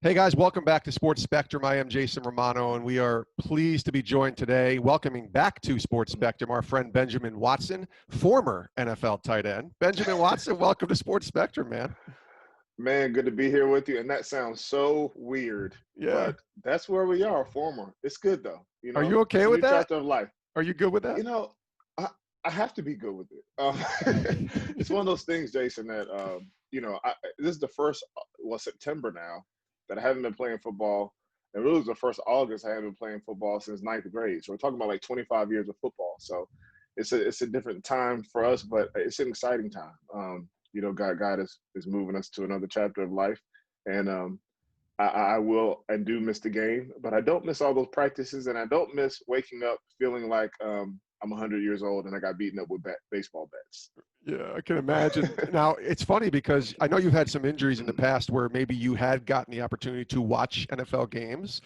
Hey guys, welcome back to Sports Spectrum. I am Jason Romano, and we are pleased to be joined today, welcoming back to Sports Spectrum, our friend Benjamin Watson, former NFL tight end. Benjamin Watson, welcome to Sports Spectrum, man. Man, good to be here with you. And that sounds so weird, Yeah. but that's where we are, former. It's good though. Are you okay It's a with new that? chapter of life. Are you good with that? You know, I, I have to be good with it. It's one of those things, Jason, that, this is the first, September now that I haven't been playing football. And really, it was the first August I haven't been playing football since ninth grade. So we're talking about like 25 years of football. So it's a different time for us, but it's an exciting time. God is moving us to another chapter of life, and I will and do miss the game, but I don't miss all those practices, and I don't miss waking up feeling like I'm 100 years old and I got beaten up with baseball bats. Yeah, I can imagine. Now, it's funny because I know you've had some injuries in the past where maybe you had gotten the opportunity to watch NFL games,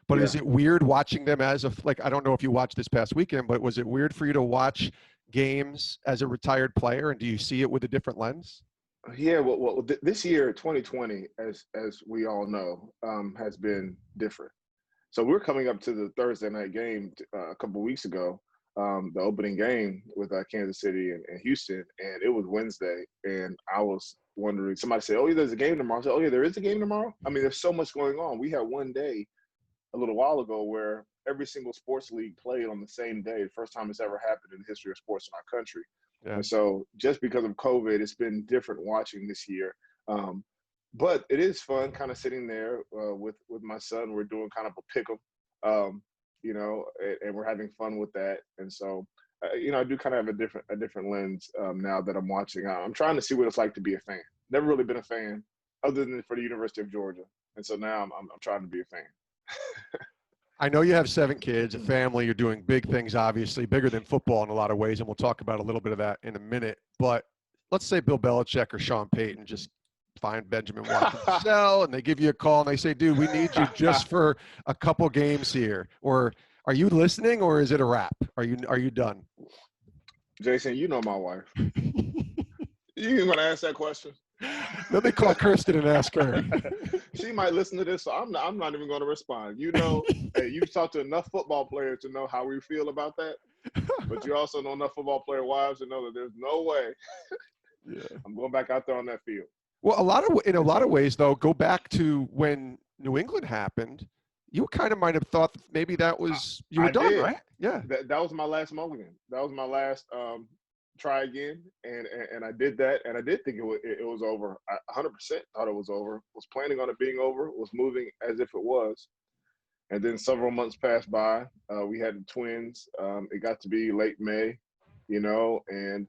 but is Yeah. it weird watching them like, I don't know if you watched this past weekend, but was it weird for you to watch games as a retired player, and do you see it with a different lens? Yeah, this year, 2020, as we all know, has been different. So we're coming up to the Thursday night game a couple of weeks ago, the opening game with Kansas City and Houston, and it was Wednesday, and I was wondering. Somebody said, "Oh, yeah, there's a game tomorrow." I said, "Oh, yeah, there is a game tomorrow." I mean, there's so much going on. We had one day a little while ago where every single sports league played on the same day. The first time it's ever happened in the history of sports in our country. Yeah. And so just because of COVID, it's been different watching this year. But it is fun kind of sitting there with my son. We're doing kind of a pick 'em, and we're having fun with that. And so, I do kind of have a different lens now that I'm watching. I'm trying to see what it's like to be a fan. Never really been a fan other than for the University of Georgia. And so now I'm trying to be a fan. I know you have 7 kids, a family. You're doing big things, obviously, bigger than football in a lot of ways, and we'll talk about a little bit of that in a minute. But let's say Bill Belichick or Sean Payton just find Benjamin Watson's cell, and they give you a call, and they say, "Dude, we need you just for a couple games here." Or are you listening, or is it a wrap? Are you done? Jason, you know my wife. You even want to ask that question? Let me call Kirsten and ask her. She might listen to this, so I'm not even going to respond. Hey, you've talked to enough football players to know how we feel about that, but you also know enough football player wives to know that there's no way Yeah. I'm going back out there on that field. Well, in a lot of ways, though, go back to when New England happened. You kind of might have thought that maybe you were I done, did. right? Yeah. That was my last mulligan. That was my last try again, and I did that, and I did think it was over. I 100% thought it was over. Was planning on it being over. Was moving as if it was. And then several months passed by. We had the twins. It got to be late May, and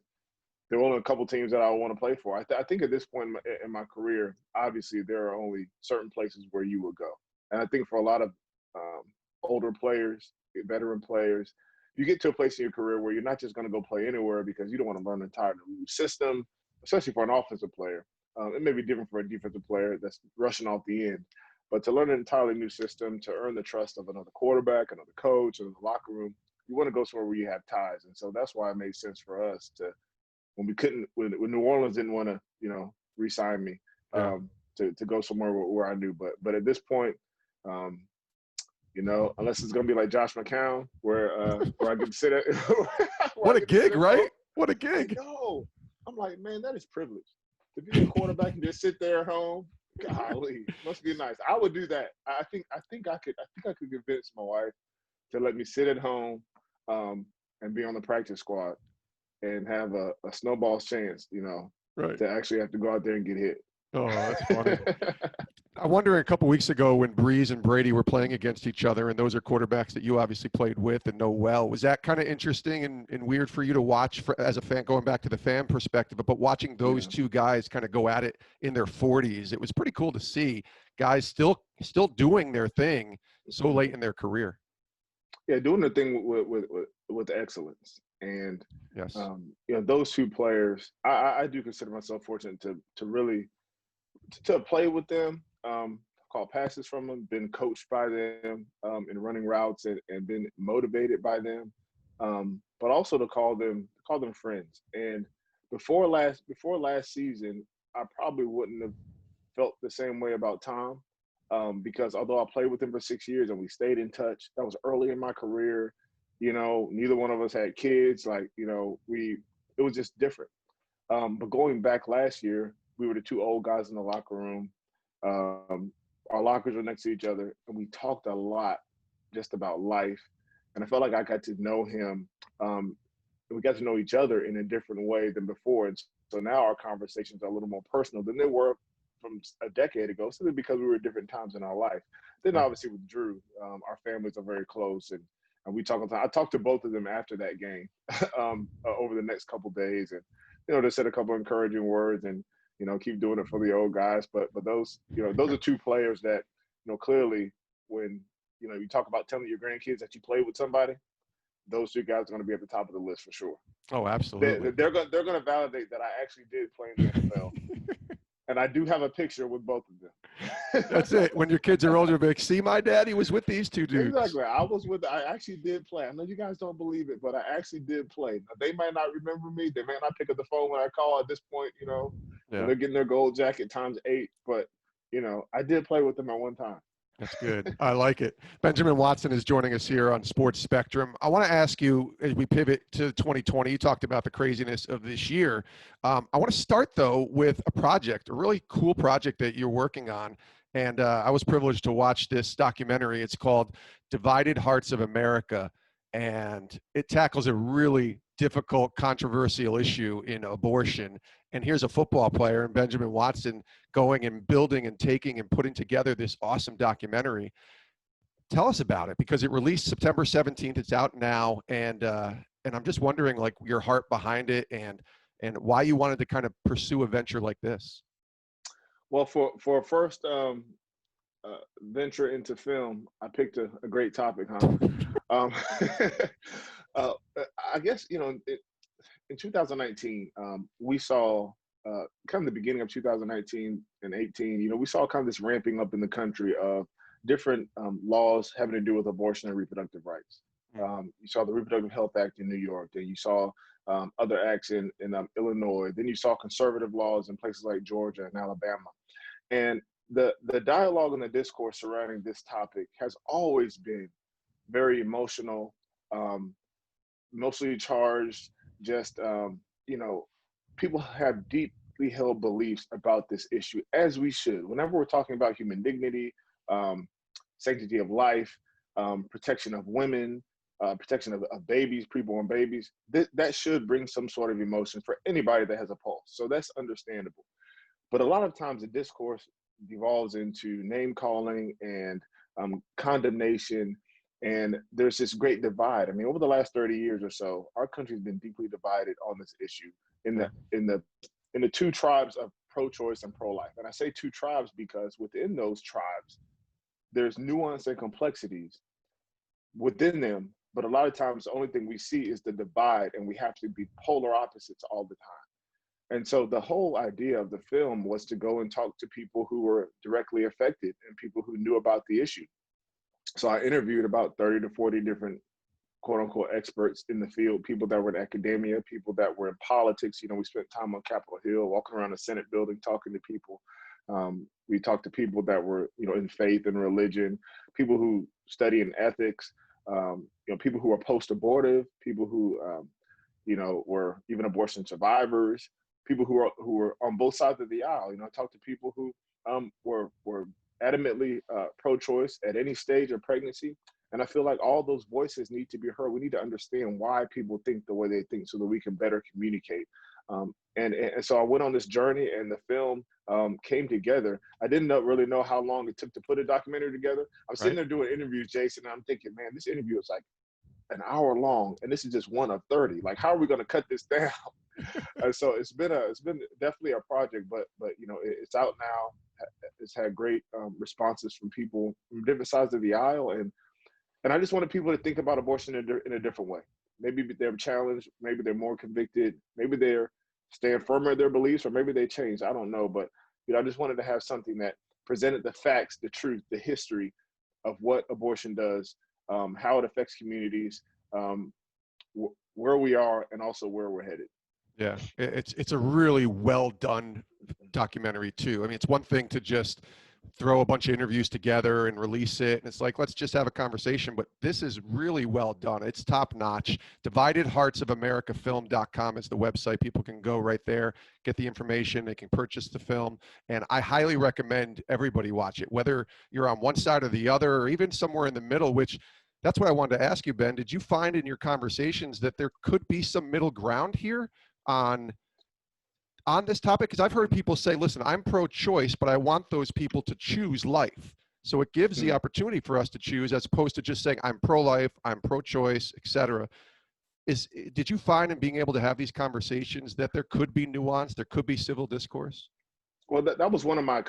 there were only a couple teams that I want to play for. I think at this point in my career, obviously there are only certain places where you will go. And I think for a lot of um, older players, veteran players, you get to a place in your career where you're not just going to go play anywhere because you don't want to learn an entire new system, especially for an offensive player. It may be different for a defensive player that's rushing off the end. But to learn an entirely new system, to earn the trust of another quarterback, another coach, and the locker room, you want to go somewhere where you have ties. And so that's why it made sense for us to, when New Orleans didn't want to, re-sign me, Yeah. to go somewhere where I knew. But at this point, um, unless it's gonna be like Josh McCown, where I get to sit at, where What I a get to sit gig, at home. right? What a I gig. know. I'm like, man, that is privilege to be a quarterback and just sit there at home. Golly, must be nice. I would do that. I think I could convince my wife to let me sit at home, and be on the practice squad and have a snowball's chance, Right. to actually have to go out there and get hit. Oh, that's funny. I wonder a couple weeks ago when Brees and Brady were playing against each other, and those are quarterbacks that you obviously played with and know well. Was that kind of interesting and weird for you to watch as a fan, going back to the fan perspective, but watching those Yeah. two guys kind of go at it in their 40s? It was pretty cool to see guys still doing their thing so late in their career. Yeah, doing the thing with excellence, and Yes. those two players, I do consider myself fortunate to really to play with them, call passes from them, been coached by them, in running routes, and been motivated by them, but also to call them friends. And before last season, I probably wouldn't have felt the same way about Tom. because although I played with him for 6 years and we stayed in touch, that was early in my career. Neither one of us had kids. Like, it was just different. But going back last year, we were the two old guys in the locker room. Um, our lockers were next to each other, and we talked a lot just about life. And I felt like I got to know him. We got to know each other in a different way than before. And so now our conversations are a little more personal than they were from a decade ago, simply because we were at different times in our life. Then Right. obviously with Drew, our families are very close, and we talk all the time. I talked to both of them after that game over the next couple of days, and they said a couple of encouraging words, and keep doing it for the old guys. But those those are two players that clearly when you talk about telling your grandkids that you played with somebody, those two guys are going to be at the top of the list for sure. Oh, They, absolutely. they're going to validate that I actually did play in the NFL, and I do have a picture with both of them. That's it. When your kids are older, you'll be like, see, my daddy was with these two dudes. Exactly. I actually did play. I know you guys don't believe it, but I actually did play. Now, they might not remember me. They may not pick up the phone when I call at this point, when Yeah, they're getting their gold jacket times 8. But, I did play with them at one time. that's good. I like it. Benjamin Watson is joining us here on Sports Spectrum. I want to ask you, as we pivot to 2020, you talked about the craziness of this year. I want to start, though, with a project, a really cool project that you're working on. And I was privileged to watch this documentary. It's called Divided Hearts of America. And it tackles a really difficult, controversial issue in abortion. And here's a football player, and Benjamin Watson, going and building and taking and putting together this awesome documentary. Tell us about it, because it released September 17th. It's out now, and I'm just wondering, like, your heart behind it and why you wanted to kind of pursue a venture like this. Well, for a first venture into film, I picked a great topic, huh? Um, uh, I guess, in 2019, we saw kind of the beginning of 2019 and 18, we saw kind of this ramping up in the country of different laws having to do with abortion and reproductive rights. You saw the Reproductive Health Act in New York, then you saw other acts in Illinois, then you saw conservative laws in places like Georgia and Alabama. And the dialogue and the discourse surrounding this topic has always been very emotional, mostly charged. Just people have deeply held beliefs about this issue, as we should. Whenever we're talking about human dignity, um, sanctity of life, protection of women, protection of babies, preborn babies, that should bring some sort of emotion for anybody that has a pulse. So that's understandable. But a lot of times the discourse devolves into name calling and condemnation. And there's this great divide. I mean, over the last 30 years or so, our country's been deeply divided on this issue in Yeah. the two tribes of pro-choice and pro-life. And I say two tribes because within those tribes, there's nuance and complexities within them. But a lot of times, the only thing we see is the divide, and we have to be polar opposites all the time. And so the whole idea of the film was to go and talk to people who were directly affected and people who knew about the issue. So I interviewed about 30 to 40 different quote unquote experts in the field, people that were in academia, people that were in politics. We spent time on Capitol Hill, walking around the Senate building, talking to people. We talked to people that were, in faith and religion, people who study in ethics, people who are post-abortive, people who, were even abortion survivors, people who were on both sides of the aisle. I talked to people who were adamantly pro-choice at any stage of pregnancy. And I feel like all those voices need to be heard. We need to understand why people think the way they think so that we can better communicate. And so I went on this journey, and the film came together. I didn't really know how long it took to put a documentary together. I'm sitting Right. there doing interviews, Jason, and I'm thinking, man, this interview is like an hour long, and this is just one of 30. Like, how are we going to cut this down? So it's been definitely a project, but it's out now. It's had great responses from people from different sides of the aisle, and I just wanted people to think about abortion in a different way. Maybe they're challenged, maybe they're more convicted, maybe they're staying firmer in their beliefs, or maybe they change. I don't know, but I just wanted to have something that presented the facts, the truth, the history of what abortion does, how it affects communities, where we are, and also where we're headed. Yeah, it's a really well done documentary too. I mean, it's one thing to just throw a bunch of interviews together and release it. And it's like, let's just have a conversation. But this is really well done. It's top notch. DividedHeartsOfAmericaFilm.com is the website. People can go right there, get the information. They can purchase the film. And I highly recommend everybody watch it, whether you're on one side or the other, or even somewhere in the middle, which that's why I wanted to ask you, Ben. Did you find in your conversations that there could be some middle ground here on this topic? Because I've heard people say, listen, I'm pro-choice, but I want those people to choose life. So it gives the opportunity for us to choose, as opposed to just saying, I'm pro-life, I'm pro-choice, etc. Did you find in being able to have these conversations that there could be nuance, there could be civil discourse? Well, that was one of my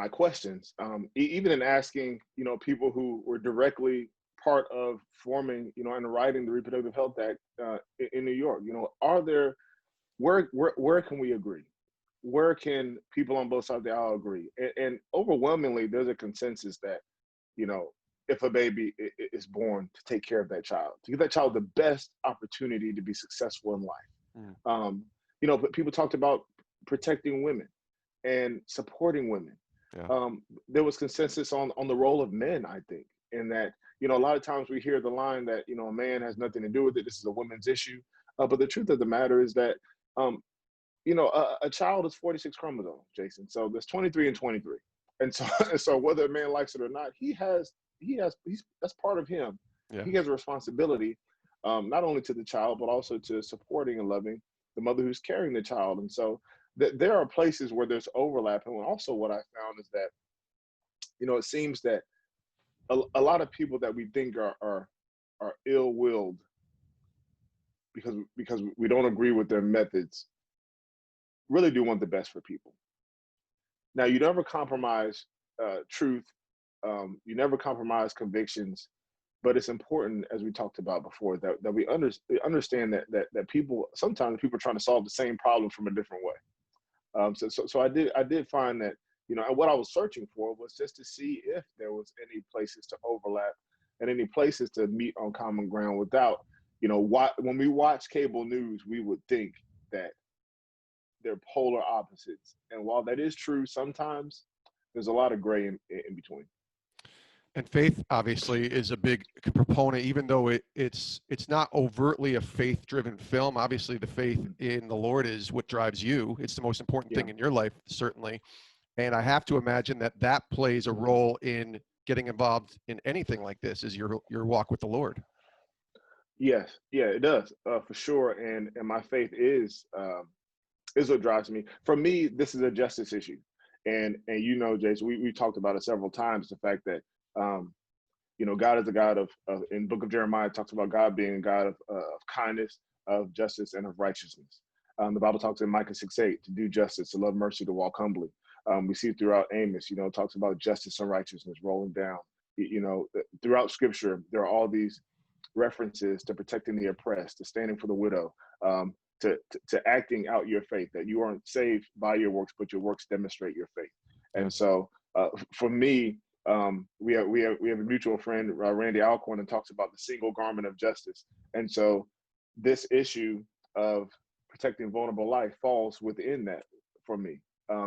questions. Even in asking, people who were directly part of forming, and writing the Reproductive Health Act in New York. Are there where can we agree? Where can people on both sides of the aisle agree? And overwhelmingly, there's a consensus that, if a baby is born, to take care of that child, to give that child the best opportunity to be successful in life. But people talked about protecting women and supporting women. Yeah. There was consensus on the role of men, I think, in that, a lot of times we hear the line that, a man has nothing to do with it. This is a women's issue. But the truth of the matter is that, a child is 46 chromosomes, Jason. So there's 23 and 23. And so, so whether a man likes it or not, that's part of him. Yeah. He has a responsibility, not only to the child, but also to supporting and loving the mother who's carrying the child. And so there are places where there's overlap. And also what I found is that, it seems that a lot of people that we think are ill-willed because we don't agree with their methods really do want the best for people. Now, you never compromise truth. You never compromise convictions, but it's important, as we talked about before, that we understand that sometimes people are trying to solve the same problem from a different way. So I did find that, and what I was searching for was just to see if there was any places to overlap and any places to meet on common ground without, when we watch cable news, we would think that they're polar opposites. And while that is true sometimes, there's a lot of gray in between. And Faith obviously is a big proponent, even though it's not overtly a faith-driven film. Obviously, the faith in the Lord is what drives you. It's the most important thing in your life, certainly. And I have to imagine that plays a role in getting involved in anything like this, is your walk with the Lord. Yes, yeah, it does, for sure. And my faith is what drives me. For me, this is a justice issue. And Jason, we talked about it several times, the fact that God is a God of in the book of Jeremiah, it talks about God being a God of kindness, of justice, and of righteousness. The Bible talks in Micah 6:8 to do justice, to love mercy, to walk humbly. We see throughout Amos, it talks about justice and righteousness rolling down. Throughout Scripture, there are all these references to protecting the oppressed, to standing for the widow, to acting out your faith, that you aren't saved by your works, but your works demonstrate your faith. And so for me, we have a mutual friend, Randy Alcorn, and talks about the single garment of justice. And so this issue of protecting vulnerable life falls within that for me.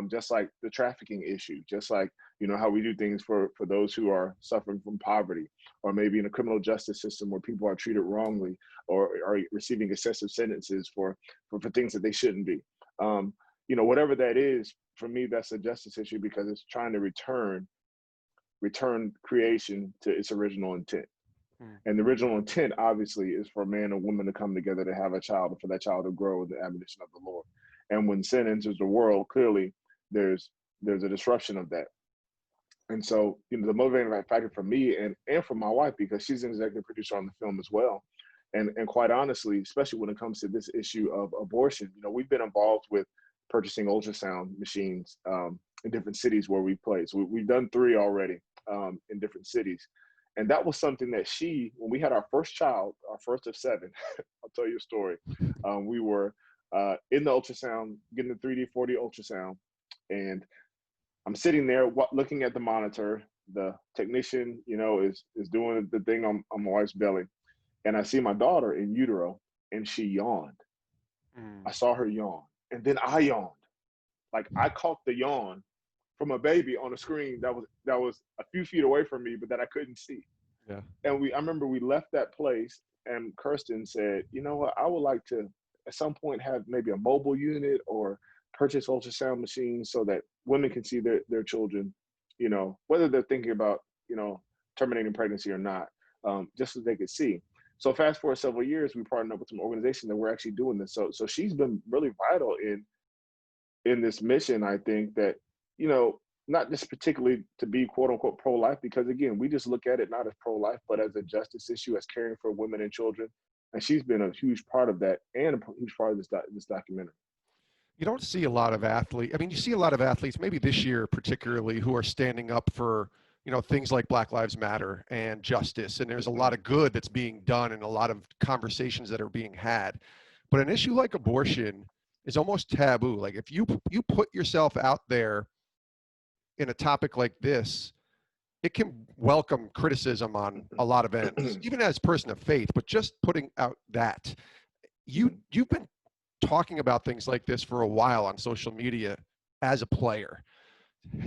Just like the trafficking issue, just like, how we do things for those who are suffering from poverty, or maybe in a criminal justice system where people are treated wrongly or are receiving excessive sentences for things that they shouldn't be. Whatever that is, for me, that's a justice issue because it's trying to return creation to its original intent. And the original intent, obviously, is for a man and woman to come together to have a child and for that child to grow in the admonition of the Lord. And when sin enters the world, clearly there's a disruption of that. And so, the motivating factor for me and for my wife, because she's an executive producer on the film as well. And quite honestly, especially when it comes to this issue of abortion, we've been involved with purchasing ultrasound machines in different cities where we've played. So we've done 3 already in different cities. And that was something that when we had our first child, our first of 7, I'll tell you a story. We were in the ultrasound, getting the 3D, 4D ultrasound. And I'm sitting there looking at the monitor. The technician, is doing the thing on my wife's belly. And I see my daughter in utero, and she yawned. I saw her yawn. And then I yawned. Like, I caught the yawn from a baby on a screen that was a few feet away from me, but that I couldn't see. Yeah. And I remember we left that place, and Kirsten said, "You know what? I would like to at some point have maybe a mobile unit or purchase ultrasound machines so that women can see their children, whether they're thinking about, terminating pregnancy or not, just so they could see." So fast forward several years, we partnered up with some organizations that we're actually doing this. So she's been really vital in this mission. I think that, not just particularly to be quote unquote pro-life, because again, we just look at it not as pro-life, but as a justice issue, as caring for women and children. And she's been a huge part of that and a huge part of this documentary. You don't see a lot of athletes. I mean, you see a lot of athletes, maybe this year particularly, who are standing up for, things like Black Lives Matter and justice. And there's a lot of good that's being done and a lot of conversations that are being had. But an issue like abortion is almost taboo. Like if you put yourself out there in a topic like this, it can welcome criticism on a lot of ends, even as a person of faith. But just putting out that you've been talking about things like this for a while on social media as a player.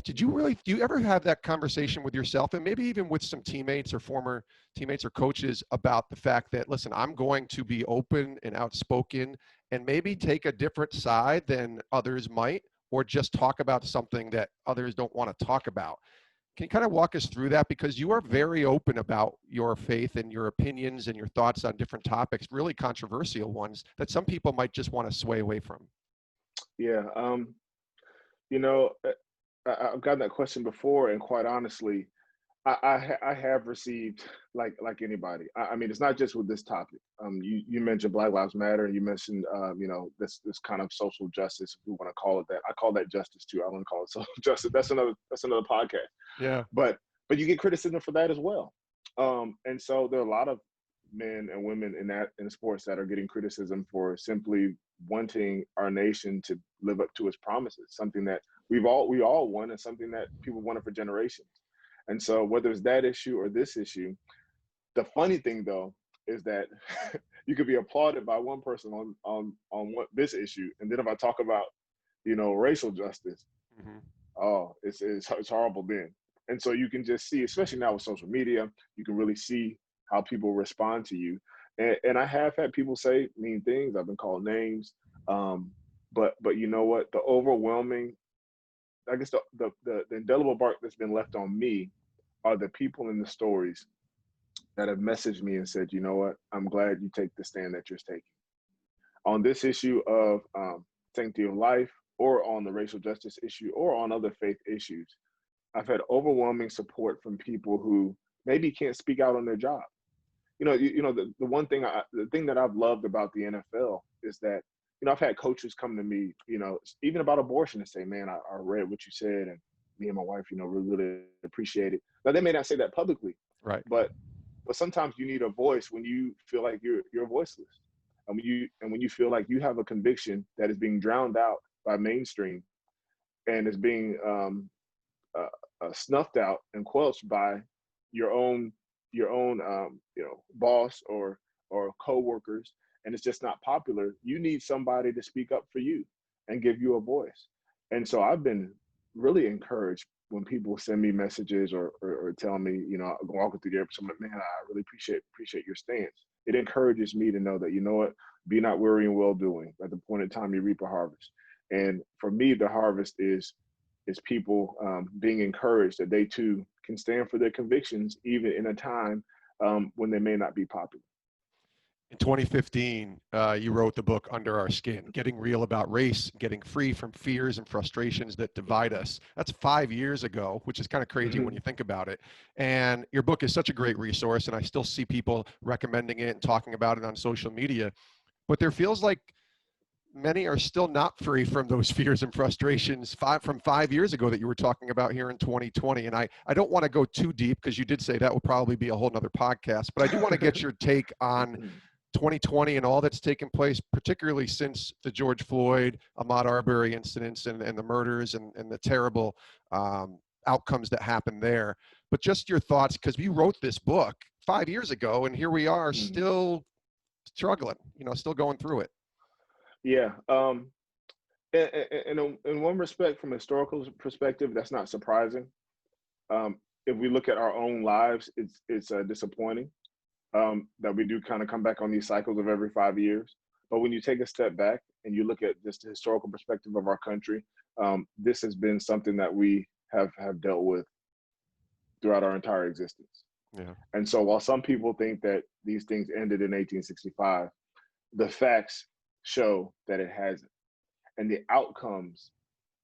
Do you ever have that conversation with yourself and maybe even with some teammates or former teammates or coaches about the fact that, listen, I'm going to be open and outspoken and maybe take a different side than others might, or just talk about something that others don't want to talk about? Can you kind of walk us through that? Because you are very open about your faith and your opinions and your thoughts on different topics, really controversial ones that some people might just want to sway away from. Yeah. You know, I've gotten that question before, and quite honestly, I have received like anybody. I mean, it's not just with this topic. You mentioned Black Lives Matter, and you mentioned this kind of social justice, if we want to call it that. I call that justice too. I want to call it social justice. That's another podcast. Yeah. But you get criticism for that as well. And so there are a lot of men and women in sports that are getting criticism for simply wanting our nation to live up to its promises, something that we all want, and something that people wanted for generations. And so whether it's that issue or this issue, the funny thing though is that you could be applauded by one person on this issue, and then if I talk about racial justice, oh, it's horrible then. And so you can just see, especially now with social media, you can really see how people respond to you. And I have had people say mean things. I've been called names. But you know what? The overwhelming, I guess the indelible mark that's been left on me are the people in the stories that have messaged me and said, you know what? I'm glad you take the stand that you're taking on this issue of sanctity of life, or on the racial justice issue, or on other faith issues. I've had overwhelming support from people who maybe can't speak out on their job. The one thing the thing that I've loved about the NFL is that, I've had coaches come to me, even about abortion, and say, man, I read what you said, and me and my wife, really appreciate it. Now, they may not say that publicly, Right. but sometimes you need a voice when you feel like you're voiceless. And when you feel like you have a conviction that is being drowned out by mainstream, and is being snuffed out and quelched by your own boss or coworkers, and it's just not popular, you need somebody to speak up for you and give you a voice. And so I've been really encouraged when people send me messages or tell me, walking through there, I'm like, man, I really appreciate your stance. It encourages me to know that, you know what, be not weary in well doing. At the point in time, you reap a harvest. And for me, the harvest is people being encouraged that they too can stand for their convictions, even in a time when they may not be popular. In 2015, you wrote the book Under Our Skin, Getting Real About Race, Getting Free from Fears and Frustrations That Divide Us. That's 5 years ago, which is kind of crazy when you think about it. And your book is such a great resource, and I still see people recommending it and talking about it on social media. But there feels like many are still not free from those fears and frustrations from 5 years ago that you were talking about here in 2020. And I don't want to go too deep, because you did say that will probably be a whole nother podcast, but I do want to get your take on 2020 and all that's taken place, particularly since the George Floyd, Ahmaud Arbery incidents and the murders and the terrible outcomes that happened there. But just your thoughts, because you wrote this book 5 years ago, and here we are still struggling, still going through it. Yeah. in one respect, from a historical perspective, that's not surprising. If we look at our own lives, it's disappointing that we do kind of come back on these cycles of every 5 years. But when you take a step back and you look at just the historical perspective of our country, this has been something that we have dealt with throughout our entire existence. Yeah. And so while some people think that these things ended in 1865, the facts show that it hasn't. And the outcomes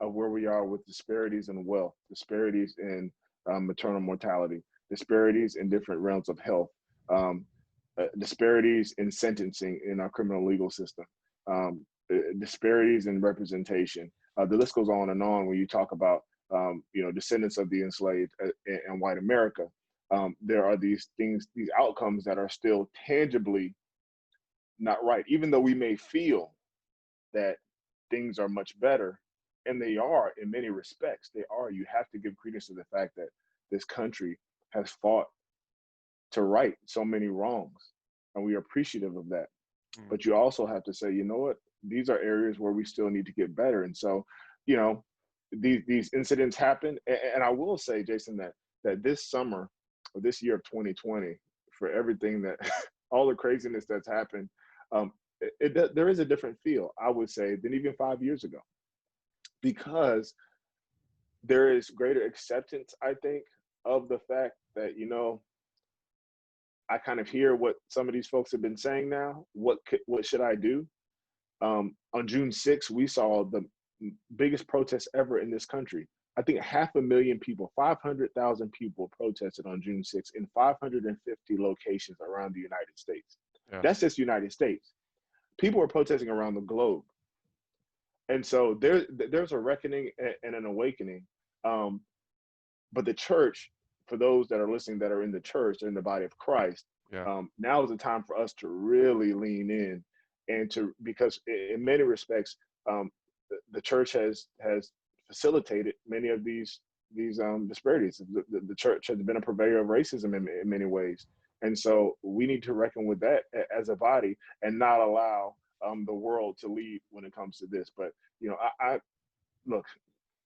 of where we are with disparities in wealth, disparities in maternal mortality, disparities in different realms of health, um, disparities in sentencing in our criminal legal system, disparities in representation. The list goes on and on when you talk about descendants of the enslaved in white America. There are these things, these outcomes that are still tangibly not right, even though we may feel that things are much better, and they are in many respects. They are. You have to give credence to the fact that this country has fought to right so many wrongs, and we are appreciative of that. Mm. But you also have to say, you know what? These are areas where we still need to get better. And so, you know, these incidents happen, and I will say, Jason, that this summer or this year of 2020, for everything that all the craziness that's happened, there is a different feel, I would say, than even 5 years ago, because there is greater acceptance, I think, of the fact that, I kind of hear what some of these folks have been saying now. What should I do? On June 6th, we saw the biggest protest ever in this country. I think 500,000 people, 500,000 people protested on June 6th in 550 locations around the United States. Yeah. That's just the United States. People are protesting around the globe. And so there's a reckoning and an awakening. Um, but the church, for those that are listening that are in the church, they're in the body of Christ, Yeah. now is the time for us to really lean in and because in many respects, the church has facilitated many of these disparities. The church has been a purveyor of racism in many ways. And so we need to reckon with that as a body and not allow the world to lead when it comes to this. But I look.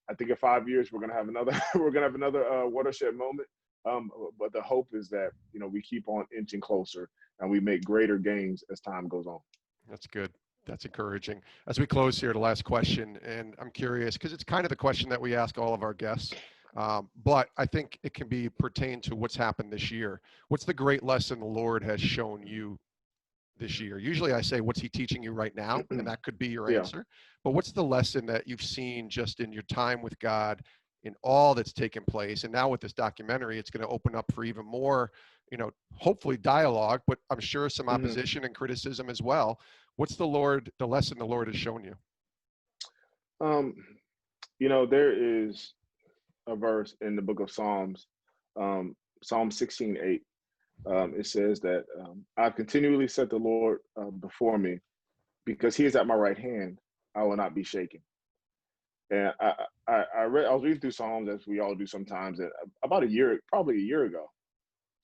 I think in 5 years we're gonna have another we're gonna have another watershed moment. But the hope is that we keep on inching closer and we make greater gains as time goes on. That's good. That's encouraging. As we close here, the last question, and I'm curious because it's kind of the question that we ask all of our guests, but I think it can be pertained to what's happened this year. What's the great lesson the Lord has shown you this year? Usually I say, what's he teaching you right now? And that could be your Yeah. answer. But what's the lesson that you've seen just in your time with God, in all that's taken place? And now with this documentary, it's going to open up for even more, hopefully dialogue, but I'm sure some Hmm. opposition and criticism as well. What's the lesson the Lord has shown you? Um, there is a verse in the book of Psalms, Psalm 16:8. It says that I've continually set the Lord before me because he is at my right hand. I will not be shaken. And I was reading through Psalms as we all do sometimes. And about probably a year ago,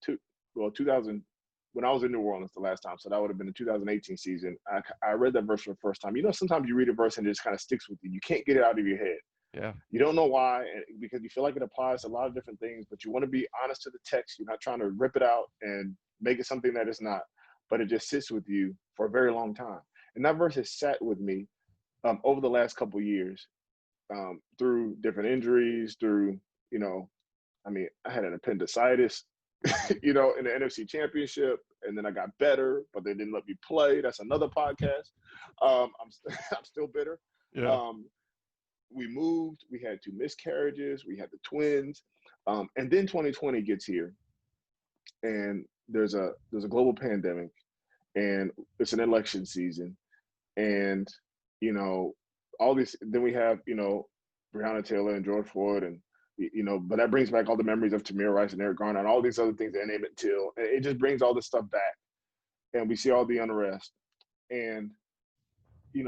2000, when I was in New Orleans the last time, so that would have been the 2018 season. I read that verse for the first time. Sometimes you read a verse and it just kind of sticks with you. You can't get it out of your head. Yeah. You don't know why, because you feel like it applies to a lot of different things, but you want to be honest to the text. You're not trying to rip it out and make it something that it's not, but it just sits with you for a very long time. And that verse has sat with me over the last couple of years, through different injuries, I had an appendicitis, in the NFC Championship, and then I got better, but they didn't let me play. That's another podcast. I'm still bitter. Yeah. Um, we moved. We had 2 miscarriages. We had the twins, and then 2020 gets here, and there's a global pandemic, and it's an election season, and all these. Then we have Breonna Taylor and George Floyd, and but that brings back all the memories of Tamir Rice and Eric Garner and all these other things, and Emmett Till. And it just brings all this stuff back, and we see all the unrest, and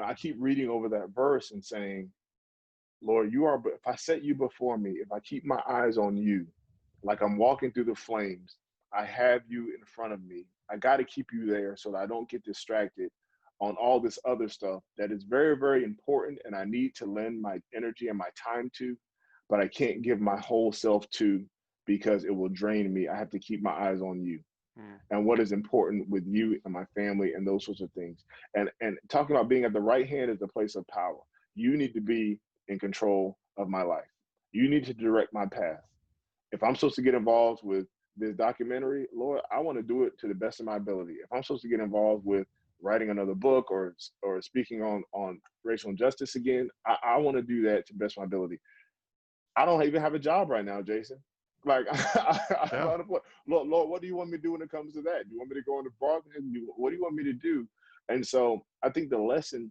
I keep reading over that verse and saying, Lord, if I set you before me, if I keep my eyes on you, like I'm walking through the flames, I have you in front of me. I got to keep you there so that I don't get distracted on all this other stuff that is very, very important and I need to lend my energy and my time to, but I can't give my whole self to because it will drain me. I have to keep my eyes on you Mm. and what is important with you and my family and those sorts of things. And talking about being at the right hand is the place of power. You need to be in control of my life. You need to direct my path. If I'm supposed to get involved with this documentary, Lord, I want to do it to the best of my ability. If I'm supposed to get involved with writing another book or speaking on racial injustice again, I want to do that to the best of my ability. I don't even have a job right now, Jason. Like I'm Yeah. unemployed. Lord, what do you want me to do when it comes to that? Do you want me to go into bargaining? What do you want me to do? And so I think the lesson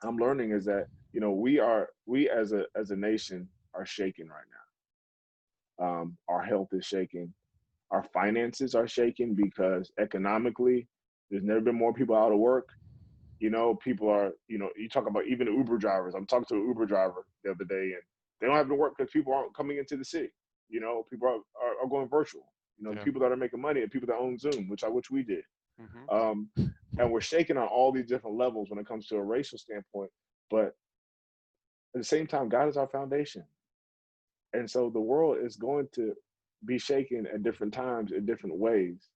I'm learning is that we as a nation are shaken right now. Our health is shaken. Our finances are shaken because economically, there's never been more people out of work. People are, you talk about even Uber drivers. I'm talking to an Uber driver the other day, and they don't have to work because people aren't coming into the city. People are going virtual. The Yeah. people that are making money and people that own Zoom, which we did. Hmm. Um, and we're shaking on all these different levels when it comes to a racial standpoint. But at the same time, God is our foundation. And so the world is going to be shaken at different times in different ways.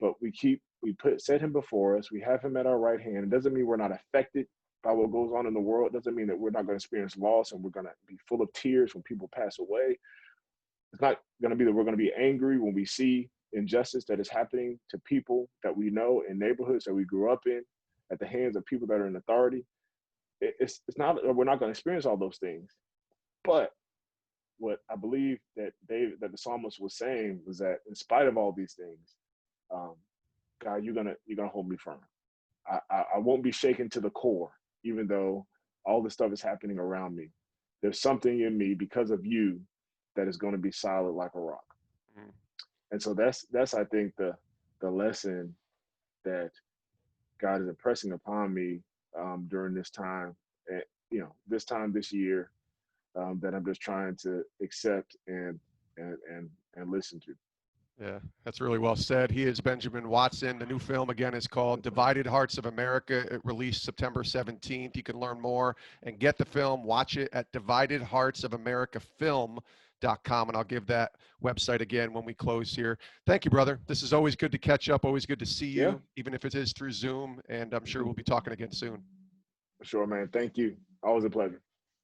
But set him before us. We have him at our right hand. It doesn't mean we're not affected by what goes on in the world. It doesn't mean that we're not going to experience loss and we're going to be full of tears when people pass away. It's not going to be that we're going to be angry when we see injustice that is happening to people that we know in neighborhoods that we grew up in at the hands of people that are in authority. It's not we're not going to experience all those things. But what I believe that the psalmist was saying was that in spite of all these things, um, God, you're gonna hold me firm. I won't be shaken to the core, even though all this stuff is happening around me. There's something in me because of you that is going to be solid like a rock. Mm. And so that's I think the lesson that God is impressing upon me during this time, and this time this year, that I'm just trying to accept and listen to. Yeah, that's really well said. He is Benjamin Watson. The new film, again, is called Divided Hearts of America. It released September 17th. You can learn more and get the film. Watch it at dividedheartsofamericafilm.com. And I'll give that website again when we close here. Thank you, brother. This is always good to catch up, always good to see Yeah, you, even if it is through Zoom. And I'm sure we'll be talking again soon. sure, man. Thank you. Always a pleasure.